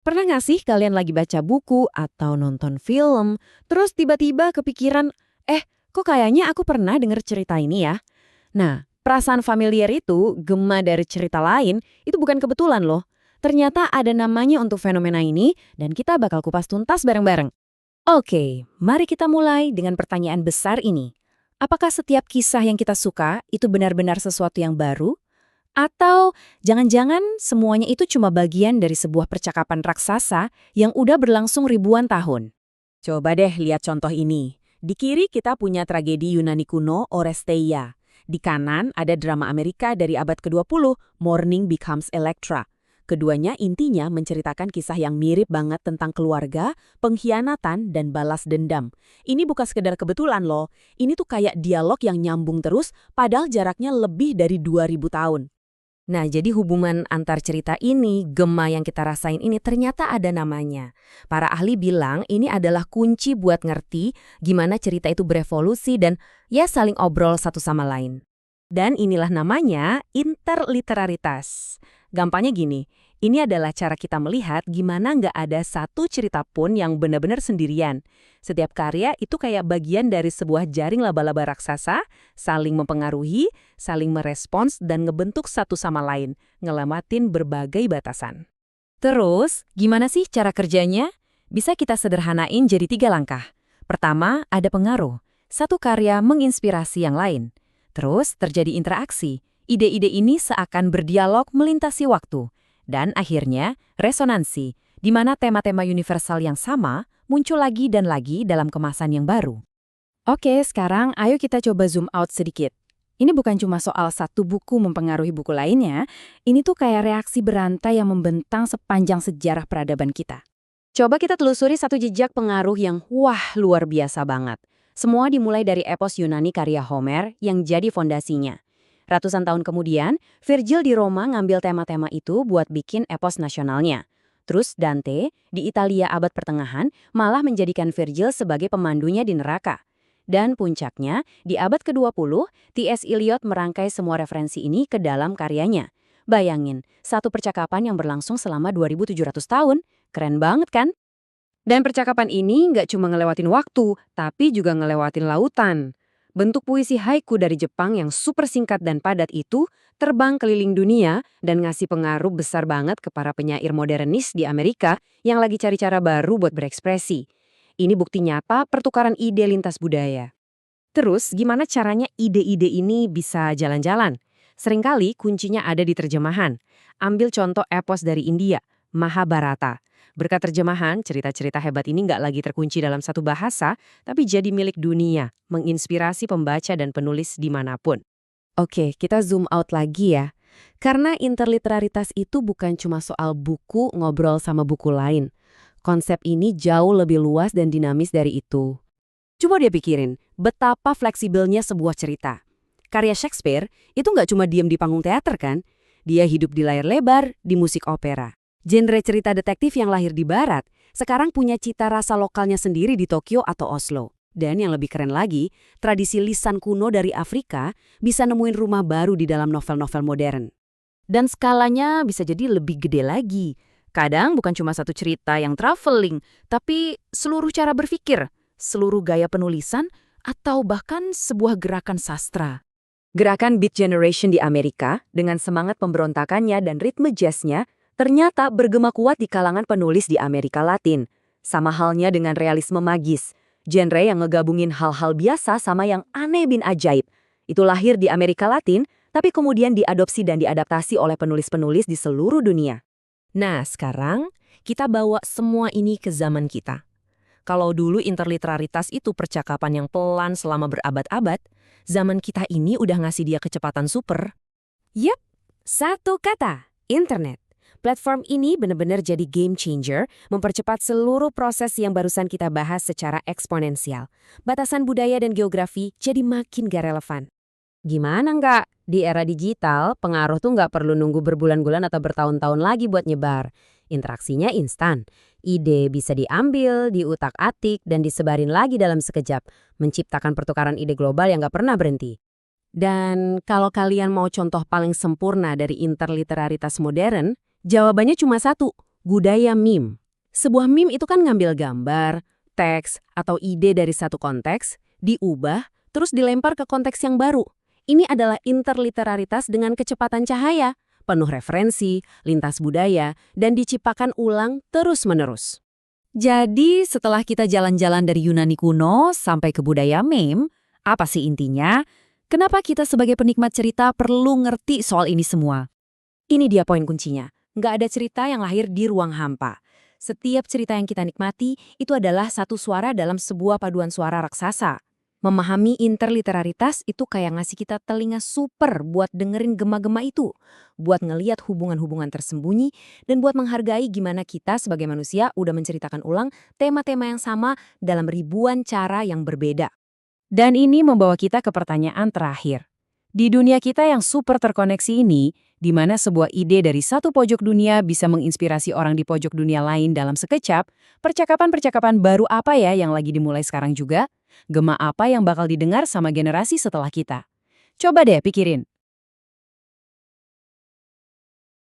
Pernah nggak sih kalian lagi baca buku atau nonton film, terus tiba-tiba kepikiran, kok kayaknya aku pernah denger cerita ini ya? Nah, perasaan familiar itu, gema dari cerita lain, itu bukan kebetulan loh. Ternyata ada namanya untuk fenomena ini, dan kita bakal kupas tuntas bareng-bareng. Oke, mari kita mulai dengan pertanyaan besar ini. Apakah setiap kisah yang kita suka itu benar-benar sesuatu yang baru? Atau jangan-jangan semuanya itu cuma bagian dari sebuah percakapan raksasa yang udah berlangsung ribuan tahun? Coba deh lihat contoh ini. Di kiri kita punya tragedi Yunani kuno Oresteia. Di kanan ada drama Amerika dari abad ke-20, Morning Becomes Electra. Keduanya intinya menceritakan kisah yang mirip banget tentang keluarga, pengkhianatan, dan balas dendam. Ini bukan sekedar kebetulan loh. Ini tuh kayak dialog yang nyambung terus, padahal jaraknya lebih dari 2000 tahun. Nah, jadi hubungan antar cerita ini, gema yang kita rasain ini ternyata ada namanya. Para ahli bilang ini adalah kunci buat ngerti gimana cerita itu berevolusi dan ya saling obrol satu sama lain. Dan inilah namanya interliteraritas. Gampangnya gini, ini adalah cara kita melihat gimana nggak ada satu cerita pun yang benar-benar sendirian. Setiap karya itu kayak bagian dari sebuah jaring laba-laba raksasa, saling mempengaruhi, saling merespons, dan ngebentuk satu sama lain, ngelematin berbagai batasan. Terus, gimana sih cara kerjanya? Bisa kita sederhanain jadi 3 langkah. Pertama, ada pengaruh. Satu karya menginspirasi yang lain. Terus, terjadi interaksi. Ide-ide ini seakan berdialog melintasi waktu. Dan akhirnya, resonansi, di mana tema-tema universal yang sama muncul lagi dan lagi dalam kemasan yang baru. Oke, sekarang ayo kita coba zoom out sedikit. Ini bukan cuma soal satu buku mempengaruhi buku lainnya, ini tuh kayak reaksi berantai yang membentang sepanjang sejarah peradaban kita. Coba kita telusuri satu jejak pengaruh yang luar biasa banget. Semua dimulai dari epos Yunani karya Homer yang jadi fondasinya. Ratusan tahun kemudian, Virgil di Roma ngambil tema-tema itu buat bikin epos nasionalnya. Terus Dante, di Italia abad pertengahan, malah menjadikan Virgil sebagai pemandunya di neraka. Dan puncaknya, di abad ke-20, T.S. Eliot merangkai semua referensi ini ke dalam karyanya. Bayangin, satu percakapan yang berlangsung selama 2700 tahun. Keren banget kan? Dan percakapan ini nggak cuma ngelewatin waktu, tapi juga ngelewatin lautan. Bentuk puisi haiku dari Jepang yang super singkat dan padat itu terbang keliling dunia dan ngasih pengaruh besar banget ke para penyair modernis di Amerika yang lagi cari cara baru buat berekspresi. Ini bukti nyata pertukaran ide lintas budaya. Terus, gimana caranya ide-ide ini bisa jalan-jalan? Seringkali kuncinya ada di terjemahan. Ambil contoh epos dari India, Mahabharata. Berkat terjemahan, cerita-cerita hebat ini nggak lagi terkunci dalam satu bahasa, tapi jadi milik dunia, menginspirasi pembaca dan penulis dimanapun. Oke, kita zoom out lagi ya. Karena interliteraritas itu bukan cuma soal buku ngobrol sama buku lain. Konsep ini jauh lebih luas dan dinamis dari itu. Coba dia pikirin, betapa fleksibelnya sebuah cerita. Karya Shakespeare itu nggak cuma diem di panggung teater kan? Dia hidup di layar lebar, di musik opera. Genre cerita detektif yang lahir di barat, sekarang punya cita rasa lokalnya sendiri di Tokyo atau Oslo. Dan yang lebih keren lagi, tradisi lisan kuno dari Afrika bisa nemuin rumah baru di dalam novel-novel modern. Dan skalanya bisa jadi lebih gede lagi. Kadang bukan cuma satu cerita yang traveling, tapi seluruh cara berpikir, seluruh gaya penulisan, atau bahkan sebuah gerakan sastra. Gerakan Beat Generation di Amerika, dengan semangat pemberontakannya dan ritme jazznya, ternyata bergema kuat di kalangan penulis di Amerika Latin. Sama halnya dengan realisme magis, genre yang ngegabungin hal-hal biasa sama yang aneh bin ajaib. Itu lahir di Amerika Latin, tapi kemudian diadopsi dan diadaptasi oleh penulis-penulis di seluruh dunia. Nah, sekarang kita bawa semua ini ke zaman kita. Kalau dulu interliteraritas itu percakapan yang pelan selama berabad-abad, zaman kita ini udah ngasih dia kecepatan super. Yap, satu kata, internet. Platform ini benar-benar jadi game changer, mempercepat seluruh proses yang barusan kita bahas secara eksponensial. Batasan budaya dan geografi jadi makin gak relevan. Gimana nggak? Di era digital, pengaruh tuh nggak perlu nunggu berbulan-bulan atau bertahun-tahun lagi buat nyebar. Interaksinya instan. Ide bisa diambil, diutak-atik, dan disebarin lagi dalam sekejap, menciptakan pertukaran ide global yang nggak pernah berhenti. Dan kalau kalian mau contoh paling sempurna dari interliteraritas modern, jawabannya cuma satu, budaya meme. Sebuah meme itu kan ngambil gambar, teks, atau ide dari satu konteks, diubah, terus dilempar ke konteks yang baru. Ini adalah interliteraritas dengan kecepatan cahaya, penuh referensi, lintas budaya, dan diciptakan ulang terus-menerus. Jadi, setelah kita jalan-jalan dari Yunani kuno sampai ke budaya meme, apa sih intinya? Kenapa kita sebagai penikmat cerita perlu ngerti soal ini semua? Ini dia poin kuncinya. Nggak ada cerita yang lahir di ruang hampa. Setiap cerita yang kita nikmati itu adalah satu suara dalam sebuah paduan suara raksasa. Memahami interliteraritas itu kayak ngasih kita telinga super buat dengerin gema-gema itu, buat ngeliat hubungan-hubungan tersembunyi, dan buat menghargai gimana kita sebagai manusia udah menceritakan ulang tema-tema yang sama dalam ribuan cara yang berbeda. Dan ini membawa kita ke pertanyaan terakhir. Di dunia kita yang super terkoneksi ini, di mana sebuah ide dari satu pojok dunia bisa menginspirasi orang di pojok dunia lain dalam sekejap, percakapan-percakapan baru apa ya yang lagi dimulai sekarang juga? Gema apa yang bakal didengar sama generasi setelah kita? Coba deh pikirin,